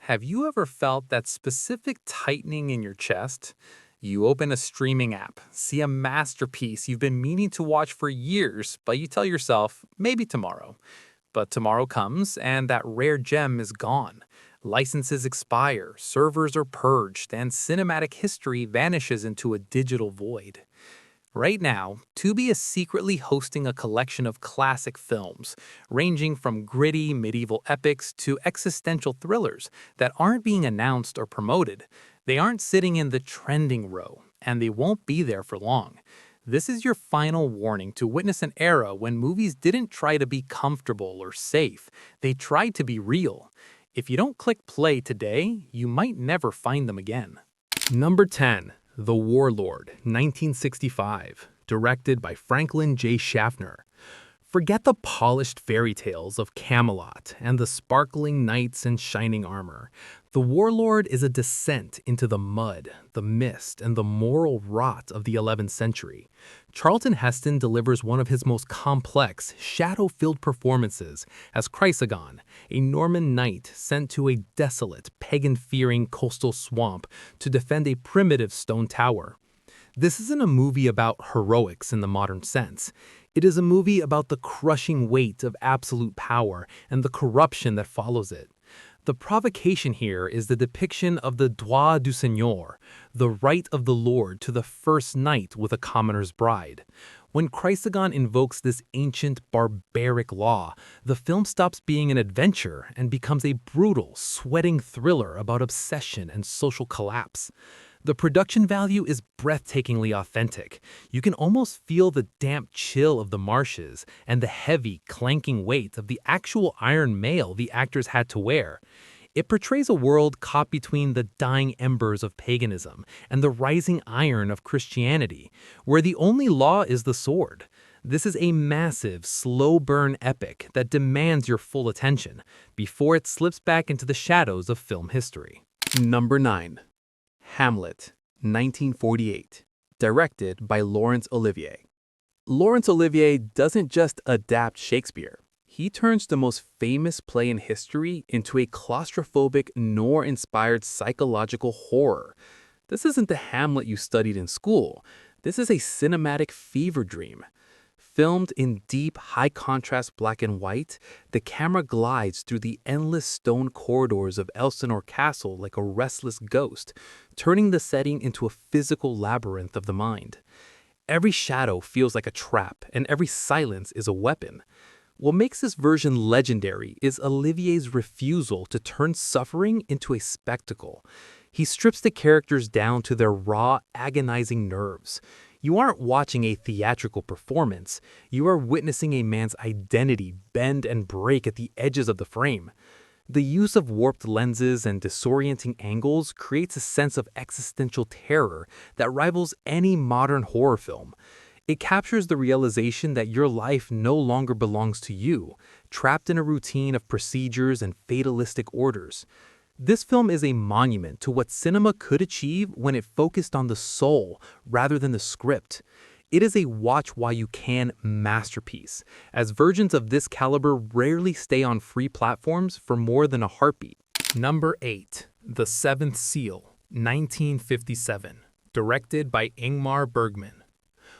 Have you ever felt that specific tightening in your chest? You open a streaming app, see a masterpiece you've been meaning to watch for years, but you tell yourself, maybe tomorrow. But tomorrow comes, and that rare gem is gone. Licenses expire, servers are purged, and cinematic history vanishes into a digital void. Right now, Tubi is secretly hosting a collection of classic films, ranging from gritty medieval epics to existential thrillers that aren't being announced or promoted. They aren't sitting in the trending row, and they won't be there for long. This is your final warning to witness an era when movies didn't try to be comfortable or safe. They tried to be real. If you don't click play today, you might never find them again. Number 10. The Warlord, 1965, directed by Franklin J. Schaffner. Forget the polished fairy tales of Camelot and the sparkling knights in shining armor. The Warlord is a descent into the mud, the mist, and the moral rot of the 11th century. Charlton Heston delivers one of his most complex, shadow-filled performances as Chrysagon, a Norman knight sent to a desolate, pagan-fearing coastal swamp to defend a primitive stone tower. This isn't a movie about heroics in the modern sense. It is a movie about the crushing weight of absolute power and the corruption that follows it. The provocation here is the depiction of the droit du seigneur, the right of the lord to the first night with a commoner's bride. When Chrysagon invokes this ancient, barbaric law, the film stops being an adventure and becomes a brutal, sweating thriller about obsession and social collapse. The production value is breathtakingly authentic. You can almost feel the damp chill of the marshes and the heavy, clanking weight of the actual iron mail the actors had to wear. It portrays a world caught between the dying embers of paganism and the rising iron of Christianity, where the only law is the sword. This is a massive, slow-burn epic that demands your full attention before it slips back into the shadows of film history. Number 9. Hamlet, 1948, directed by Laurence Olivier. Laurence Olivier doesn't just adapt Shakespeare. He turns the most famous play in history into a claustrophobic, noir-inspired psychological horror. This isn't the Hamlet you studied in school. This is a cinematic fever dream. Filmed in deep, high-contrast black and white, the camera glides through the endless stone corridors of Elsinore Castle like a restless ghost, turning the setting into a physical labyrinth of the mind. Every shadow feels like a trap, and every silence is a weapon. What makes this version legendary is Olivier's refusal to turn suffering into a spectacle. He strips the characters down to their raw, agonizing nerves. You aren't watching a theatrical performance. You are witnessing a man's identity bend and break at the edges of the frame. The use of warped lenses and disorienting angles creates a sense of existential terror that rivals any modern horror film. It captures the realization that your life no longer belongs to you, trapped in a routine of procedures and fatalistic orders. This film is a monument to what cinema could achieve when it focused on the soul rather than the script. It is a watch-while-you-can masterpiece, as versions of this caliber rarely stay on free platforms for more than a heartbeat. Number 8. The Seventh Seal, 1957, directed by Ingmar Bergman.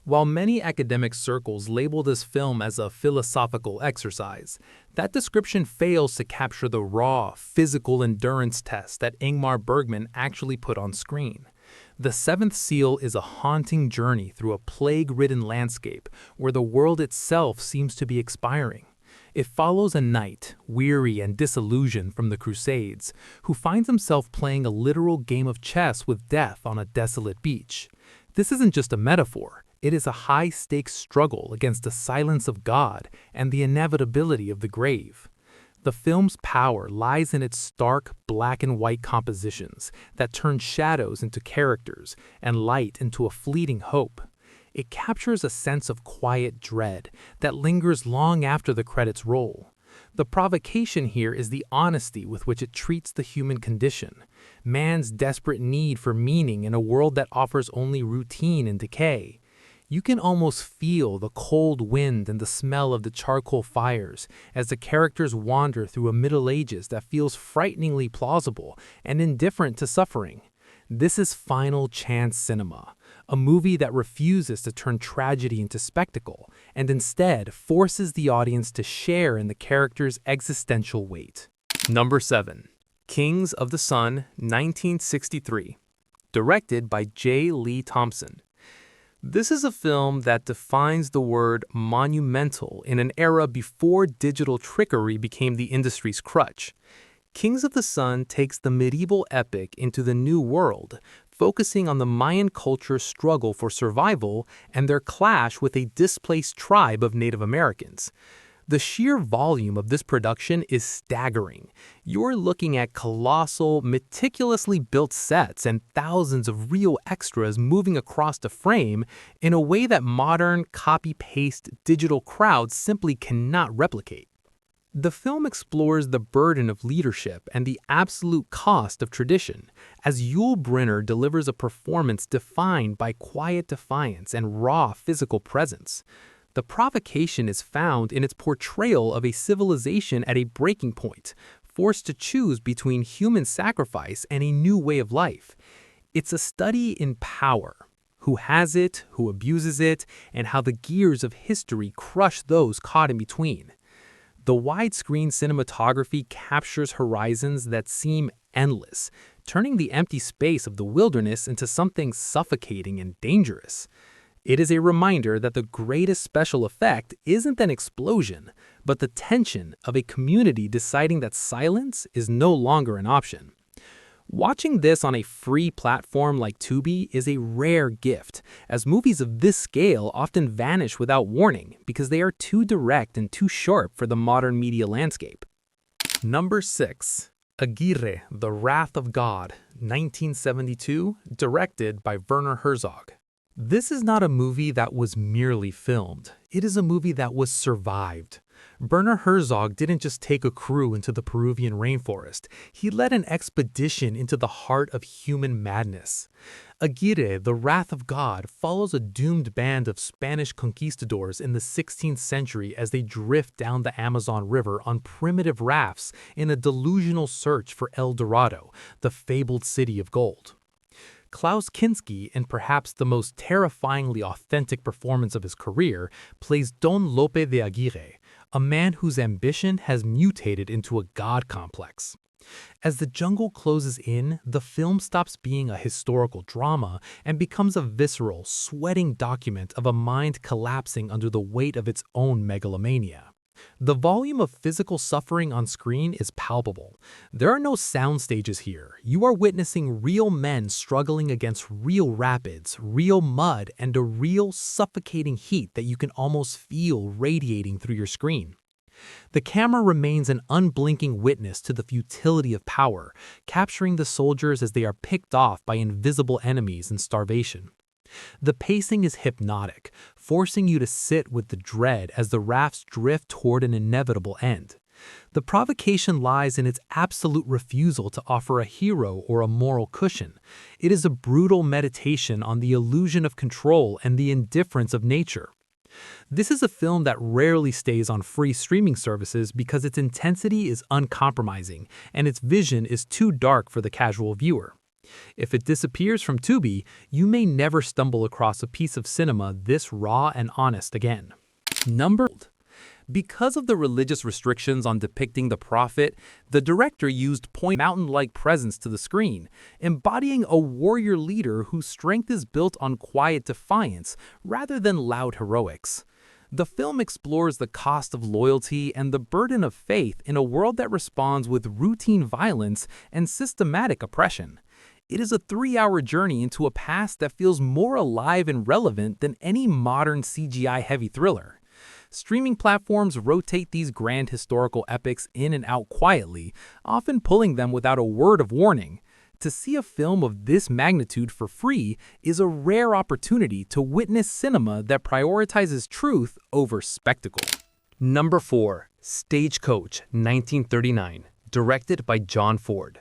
While many academic circles label this film as a philosophical exercise, that description fails to capture the raw, physical endurance test that Ingmar Bergman actually put on screen. The Seventh Seal is a haunting journey through a plague-ridden landscape where the world itself seems to be expiring. It follows a knight, weary and disillusioned from the Crusades, who finds himself playing a literal game of chess with death on a desolate beach. This isn't just a metaphor. It is a high-stakes struggle against the silence of God and the inevitability of the grave. The film's power lies in its stark black and white compositions that turn shadows into characters and light into a fleeting hope. It captures a sense of quiet dread that lingers long after the credits roll. The provocation here is the honesty with which it treats the human condition, man's desperate need for meaning in a world that offers only routine and decay. You can almost feel the cold wind and the smell of the charcoal fires as the characters wander through a Middle Ages that feels frighteningly plausible and indifferent to suffering. This is Final Chance cinema, a movie that refuses to turn tragedy into spectacle and instead forces the audience to share in the character's existential weight. Number 7. Kings of the Sun, 1963. Directed by J. Lee Thompson. This is a film that defines the word monumental in an era before digital trickery became the industry's crutch. Kings of the Sun takes the medieval epic into the New World, focusing on the Mayan culture's struggle for survival and their clash with a displaced tribe of Native Americans. The sheer volume of this production is staggering. You're looking at colossal, meticulously built sets and thousands of real extras moving across the frame in a way that modern, copy-paste digital crowds simply cannot replicate. The film explores the burden of leadership and the absolute cost of tradition, as Yul Brynner delivers a performance defined by quiet defiance and raw physical presence. The provocation is found in its portrayal of a civilization at a breaking point, forced to choose between human sacrifice and a new way of life. It's a study in power, who has it, who abuses it, and how the gears of history crush those caught in between. The widescreen cinematography captures horizons that seem endless, turning the empty space of the wilderness into something suffocating and dangerous. It is a reminder that the greatest special effect isn't an explosion, but the tension of a community deciding that silence is no longer an option. Watching this on a free platform like Tubi is a rare gift, as movies of this scale often vanish without warning because they are too direct and too sharp for the modern media landscape. Number 6. Aguirre, The Wrath of God, 1972, directed by Werner Herzog. This is not a movie that was merely filmed. It is a movie that was survived. Werner Herzog didn't just take a crew into the Peruvian rainforest. He led an expedition into the heart of human madness. Aguirre, The Wrath of God, follows a doomed band of Spanish conquistadors in the 16th century as they drift down the Amazon River on primitive rafts in a delusional search for El Dorado, the fabled city of gold. Klaus Kinski, in perhaps the most terrifyingly authentic performance of his career, plays Don Lope de Aguirre, a man whose ambition has mutated into a god complex. As the jungle closes in, the film stops being a historical drama and becomes a visceral, sweating document of a mind collapsing under the weight of its own megalomania. The volume of physical suffering on screen is palpable. There are no sound stages here. You are witnessing real men struggling against real rapids, real mud, and a real suffocating heat that you can almost feel radiating through your screen. The camera remains an unblinking witness to the futility of power, capturing the soldiers as they are picked off by invisible enemies and starvation. The pacing is hypnotic, forcing you to sit with the dread as the rafts drift toward an inevitable end. The provocation lies in its absolute refusal to offer a hero or a moral cushion. It is a brutal meditation on the illusion of control and the indifference of nature. This is a film that rarely stays on free streaming services because its intensity is uncompromising and its vision is too dark for the casual viewer. If it disappears from Tubi, you may never stumble across a piece of cinema this raw and honest again. Because of the religious restrictions on depicting the prophet, the director used mountain-like presence to the screen, embodying a warrior leader whose strength is built on quiet defiance rather than loud heroics. The film explores the cost of loyalty and the burden of faith in a world that responds with routine violence and systematic oppression. It is a 3-hour journey into a past that feels more alive and relevant than any modern CGI-heavy thriller. Streaming platforms rotate these grand historical epics in and out quietly, often pulling them without a word of warning. To see a film of this magnitude for free is a rare opportunity to witness cinema that prioritizes truth over spectacle. Number 4. Stagecoach, 1939, directed by John Ford.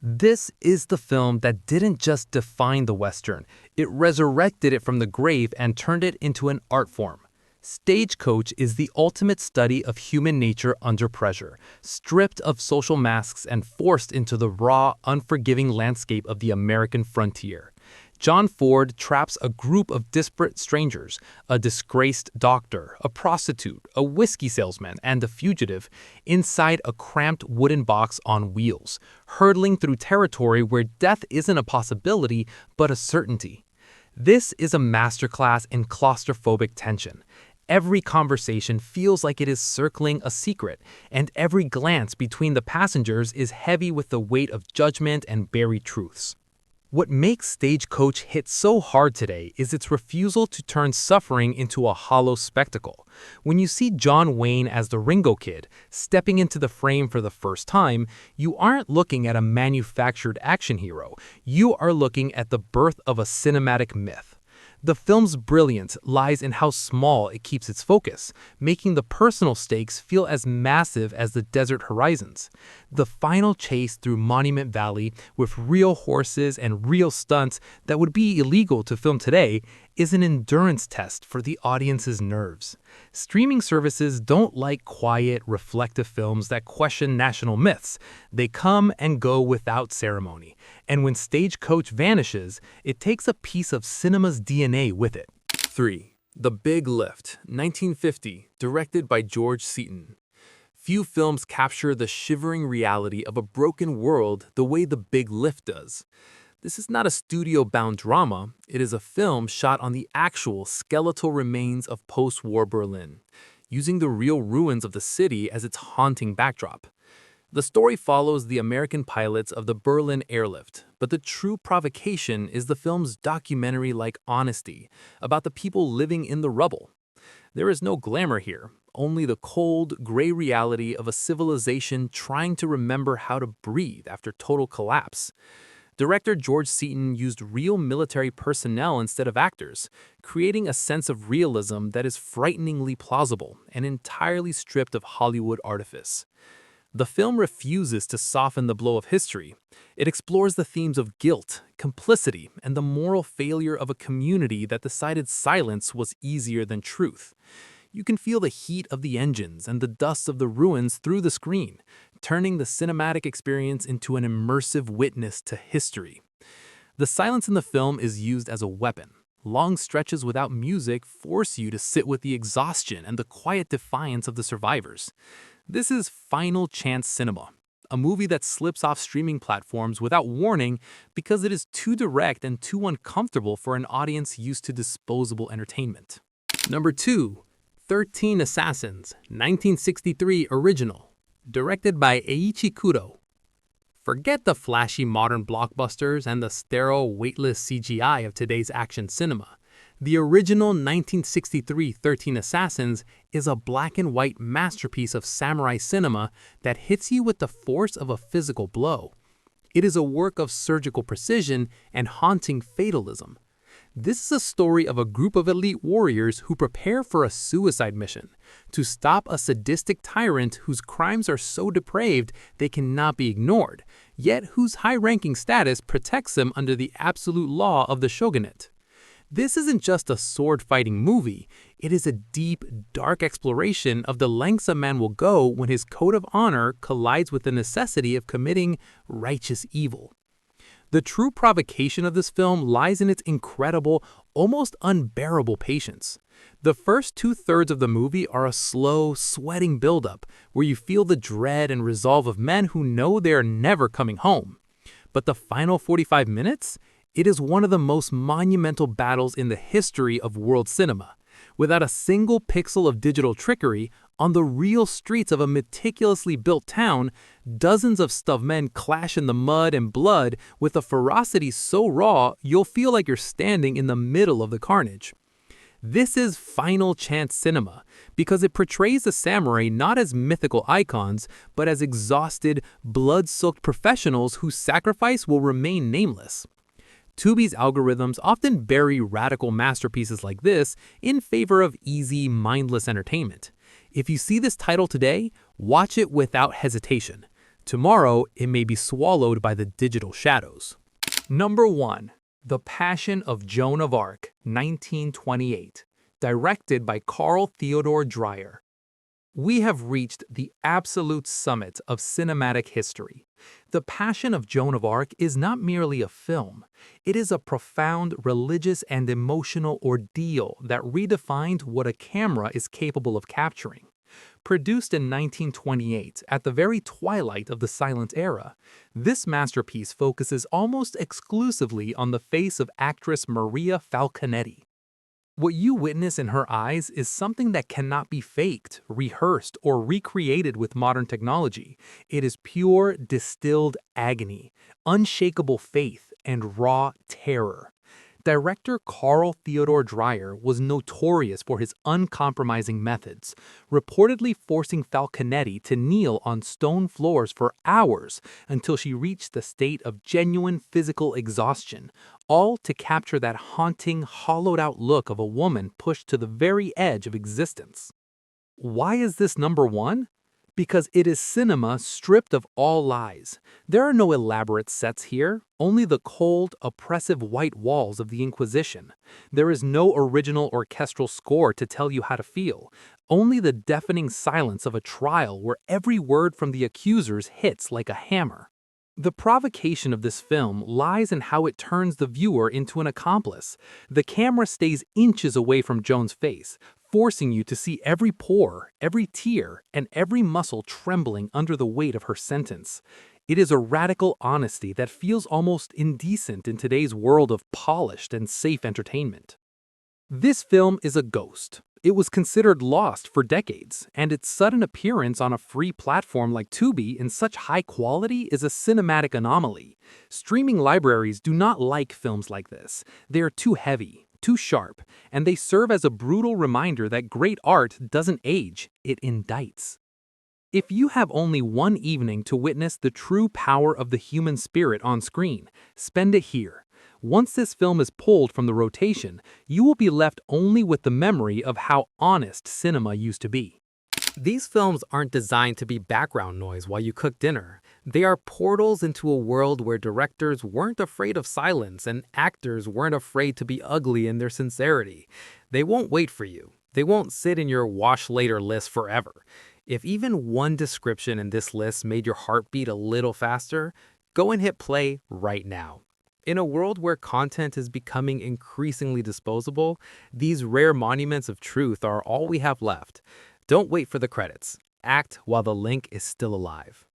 This is the film that didn't just define the Western, it resurrected it from the grave and turned it into an art form. Stagecoach is the ultimate study of human nature under pressure, stripped of social masks and forced into the raw, unforgiving landscape of the American frontier. John Ford traps a group of disparate strangers, a disgraced doctor, a prostitute, a whiskey salesman, and a fugitive, inside a cramped wooden box on wheels, hurtling through territory where death isn't a possibility but a certainty. This is a masterclass in claustrophobic tension. Every conversation feels like it is circling a secret, and every glance between the passengers is heavy with the weight of judgment and buried truths. What makes Stagecoach hit so hard today is its refusal to turn suffering into a hollow spectacle. When you see John Wayne as the Ringo Kid, stepping into the frame for the first time, you aren't looking at a manufactured action hero. You are looking at the birth of a cinematic myth. The film's brilliance lies in how small it keeps its focus, making the personal stakes feel as massive as the desert horizons. The final chase through Monument Valley, with real horses and real stunts that would be illegal to film today, is an endurance test for the audience's nerves. Streaming services don't like quiet, reflective films that question national myths. They come and go without ceremony. And when Stagecoach vanishes, it takes a piece of cinema's DNA with it. 3. The Big Lift, 1950, directed by George Seaton. Few films capture the shivering reality of a broken world the way The Big Lift does. This is not a studio-bound drama, it is a film shot on the actual skeletal remains of post-war Berlin, using the real ruins of the city as its haunting backdrop. The story follows the American pilots of the Berlin airlift, but the true provocation is the film's documentary-like honesty about the people living in the rubble. There is no glamour here, only the cold, gray reality of a civilization trying to remember how to breathe after total collapse. Director George Seaton used real military personnel instead of actors, creating a sense of realism that is frighteningly plausible and entirely stripped of Hollywood artifice. The film refuses to soften the blow of history. It explores the themes of guilt, complicity, and the moral failure of a community that decided silence was easier than truth. You can feel the heat of the engines and the dust of the ruins through the screen, turning the cinematic experience into an immersive witness to history. The silence in the film is used as a weapon. Long stretches without music force you to sit with the exhaustion and the quiet defiance of the survivors. This is final chance cinema, a movie that slips off streaming platforms without warning because it is too direct and too uncomfortable for an audience used to disposable entertainment. Number 2. 13 Assassins, 1963 original, directed by Eiichi Kudo. Forget the flashy modern blockbusters and the sterile, weightless CGI of today's action cinema. The original 1963 13 Assassins is a black and white masterpiece of samurai cinema that hits you with the force of a physical blow. It is a work of surgical precision and haunting fatalism. This is a story of a group of elite warriors who prepare for a suicide mission to stop a sadistic tyrant whose crimes are so depraved they cannot be ignored, yet whose high-ranking status protects them under the absolute law of the shogunate. This isn't just a sword-fighting movie, it is a deep, dark exploration of the lengths a man will go when his code of honor collides with the necessity of committing righteous evil. The true provocation of this film lies in its incredible, almost unbearable patience. The first two-thirds of the movie are a slow, sweating buildup where you feel the dread and resolve of men who know they are never coming home. But the final 45 minutes? It is one of the most monumental battles in the history of world cinema. Without a single pixel of digital trickery, on the real streets of a meticulously built town, dozens of stuffed men clash in the mud and blood with a ferocity so raw you'll feel like you're standing in the middle of the carnage. This is final chance cinema because it portrays the samurai not as mythical icons, but as exhausted, blood-soaked professionals whose sacrifice will remain nameless. Tubi's algorithms often bury radical masterpieces like this in favor of easy, mindless entertainment. If you see this title today, watch it without hesitation. Tomorrow, it may be swallowed by the digital shadows. Number 1. The Passion of Joan of Arc, 1928, directed by Theodor Dreyer. We have reached the absolute summit of cinematic history. The Passion of Joan of Arc is not merely a film. It is a profound religious and emotional ordeal that redefined what a camera is capable of capturing. Produced in 1928, at the very twilight of the silent era, this masterpiece focuses almost exclusively on the face of actress Maria Falconetti. What you witness in her eyes is something that cannot be faked, rehearsed, or recreated with modern technology. It is pure, distilled agony, unshakable faith, and raw terror. Director Theodor Dreyer was notorious for his uncompromising methods, reportedly forcing Falconetti to kneel on stone floors for hours until she reached the state of genuine physical exhaustion, all to capture that haunting, hollowed-out look of a woman pushed to the very edge of existence. Why is this number 1? Because it is cinema stripped of all lies. There are no elaborate sets here, only the cold, oppressive white walls of the Inquisition. There is no original orchestral score to tell you how to feel, only the deafening silence of a trial where every word from the accusers hits like a hammer. The provocation of this film lies in how it turns the viewer into an accomplice. The camera stays inches away from Joan's face, forcing you to see every pore, every tear, and every muscle trembling under the weight of her sentence. It is a radical honesty that feels almost indecent in today's world of polished and safe entertainment. This film is a ghost. It was considered lost for decades, and its sudden appearance on a free platform like Tubi in such high quality is a cinematic anomaly. Streaming libraries do not like films like this. They are too heavy, too sharp, and they serve as a brutal reminder that great art doesn't age, it indicts. If you have only one evening to witness the true power of the human spirit on screen, spend it here. Once this film is pulled from the rotation, you will be left only with the memory of how honest cinema used to be. These films aren't designed to be background noise while you cook dinner. They are portals into a world where directors weren't afraid of silence and actors weren't afraid to be ugly in their sincerity. They won't wait for you. They won't sit in your wash later list forever. If even one description in this list made your heart beat a little faster, go and hit play right now. In a world where content is becoming increasingly disposable, these rare monuments of truth are all we have left. Don't wait for the credits. Act while the link is still alive.